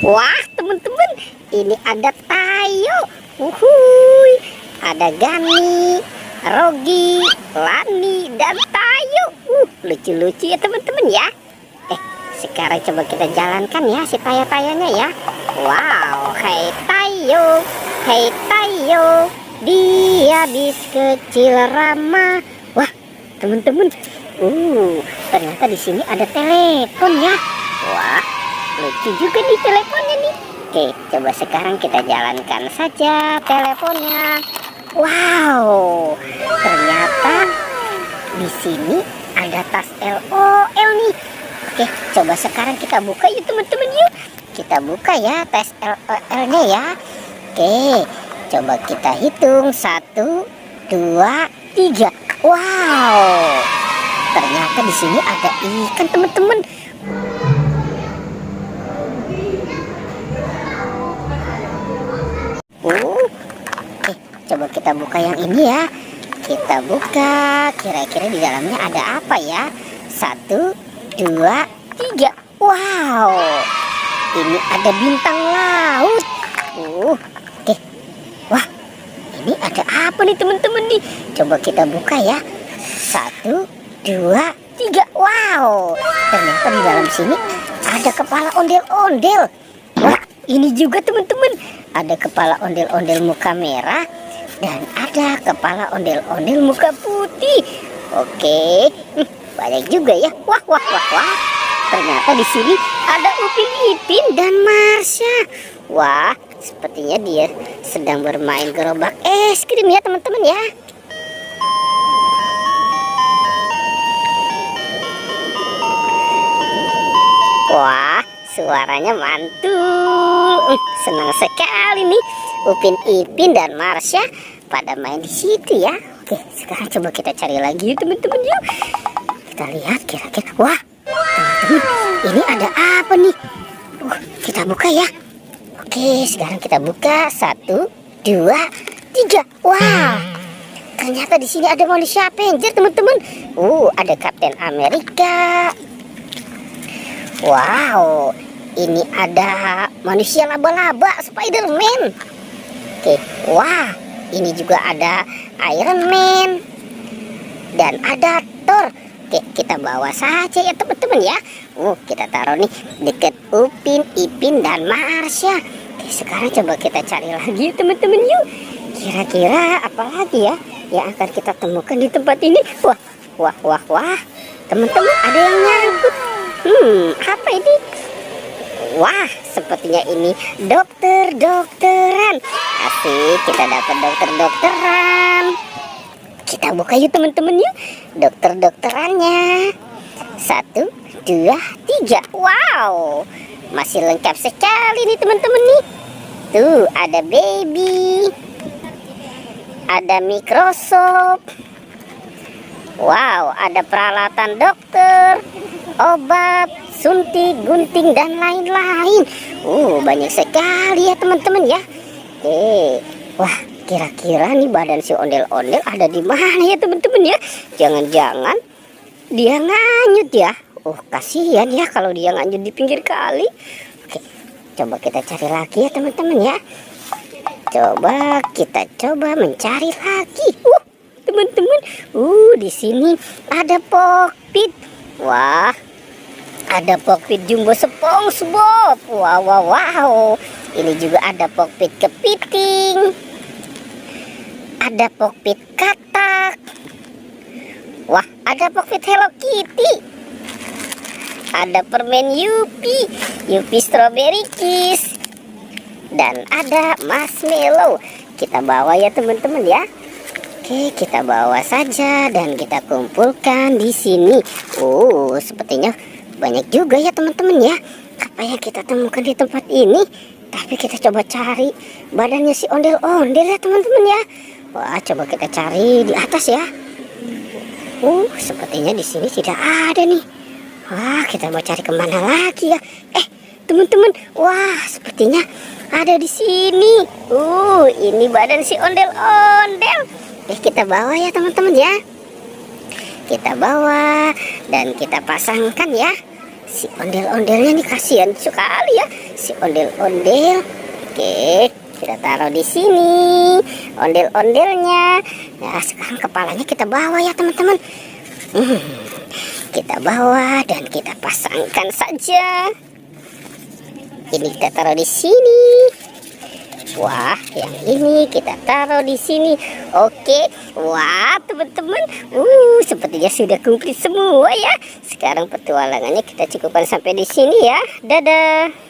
Wah, teman-teman, ini ada Tayo. Uhuy, ada Gani, Rogi, Lani, dan Tayo. Lucu-lucu ya teman-teman ya. Sekarang coba kita jalankan ya si Tayo-tayonya ya. Wow, hai Tayo, hai Tayo, dia bis kecil ramah. Wah, teman-teman, ternyata di sini ada telepon ya. Wah, lucu juga nih teleponnya nih. Oke, coba sekarang kita jalankan saja teleponnya. Wow, ternyata di sini ada tas LOL nih. Oke, coba sekarang kita buka yuk teman-teman yuk. Kita buka ya tas LOL-nya ya. Oke, coba kita hitung 1, 2, 3. Wow, ternyata di sini ada ikan teman-teman. Coba kita buka yang ini ya. Kita buka, kira-kira di dalamnya ada apa ya? 1, 2, 3. Wow, ini ada bintang laut. Oke. Wah, ini ada apa nih teman-teman nih? Coba kita buka ya. 1, 2, 3. Wow, ternyata di dalam sini ada kepala ondel-ondel. Wah, ini juga teman-teman, ada kepala ondel-ondel muka merah dan ada kepala ondel-ondel muka putih. Oke, banyak juga ya. Wah. Ternyata di sini ada Upin Ipin dan Marsha. Wah, sepertinya dia sedang bermain gerobak es krim ya teman-teman ya. Wah, suaranya mantul. Senang sekali nih Upin Ipin dan Marsha pada main di situ ya. Oke, sekarang coba kita cari lagi teman-teman yuk. Kita lihat kira-kira. Wah, teman-teman, ini ada apa nih? Kita buka ya. Oke, sekarang kita buka 1, 2, 3. Wah, ternyata di sini ada manusia Avenger teman-teman. Ada Kapten Amerika. Wow, ini ada manusia laba-laba Spider-Man. Oke, wah, ini juga ada Iron Man dan ada Thor. Oke, kita bawa saja ya teman-teman ya. Kita taruh nih dekat Upin Ipin dan Marsha. Oke, sekarang coba kita cari lagi teman-teman yuk. Kira-kira apa lagi ya yang akan kita temukan di tempat ini? Wah, teman-teman, ada yang nyangkut. Apa ini? Wah, sepertinya ini dokter-dokteran. Asik, kita dapat dokter-dokteran. Kita buka yuk teman-teman yuk, dokter-dokterannya. 1, 2, 3. Wow, masih lengkap sekali nih teman-teman nih. Tuh, ada baby, ada Microsoft. Wow, ada peralatan dokter, obat, suntik, gunting, dan lain-lain. Banyak sekali ya teman-teman ya. Wah, kira-kira nih badan si ondel-ondel ada di mana ya teman-teman ya? Jangan-jangan dia nganyut ya. Kasihan ya kalau dia nganyut di pinggir kali. Oke, coba kita cari lagi ya teman-teman ya. Coba kita mencari lagi. Teman-teman, di sini ada Pokpit. Wah, ada Pokpit Jumbo SpongeBob. Wow. Ini juga ada Pokpit kepiting. Ada Pokpit katak. Wah, ada Pokpit Hello Kitty. Ada permen Yupi Strawberry Kiss. Dan ada marshmallow. Kita bawa ya teman-teman ya. Oke, kita bawa saja dan kita kumpulkan di sini. Sepertinya banyak juga ya teman-teman ya. Apa yang kita temukan di tempat ini? Tapi kita coba cari badannya si ondel-ondel ya teman-teman ya. Wah, coba kita cari di atas ya. Sepertinya di sini tidak ada nih. Wah, kita mau cari kemana lagi ya? Teman-teman, wah, sepertinya ada di sini. Ini badan si ondel-ondel. Kita bawa ya teman-teman ya. Kita bawa dan kita pasangkan ya si ondel-ondelnya nih, kasihan sekali ya si ondel-ondel. Oke, kita taruh di sini ondel-ondelnya. Nah, sekarang kepalanya kita bawa ya teman-teman. Kita bawa dan kita pasangkan saja. Ini kita taruh di sini. Wah, yang ini kita taruh di sini. Oke, wah teman-teman, sepertinya sudah komplit semua ya. Sekarang petualangannya kita cukupkan sampai di sini ya. Dadah.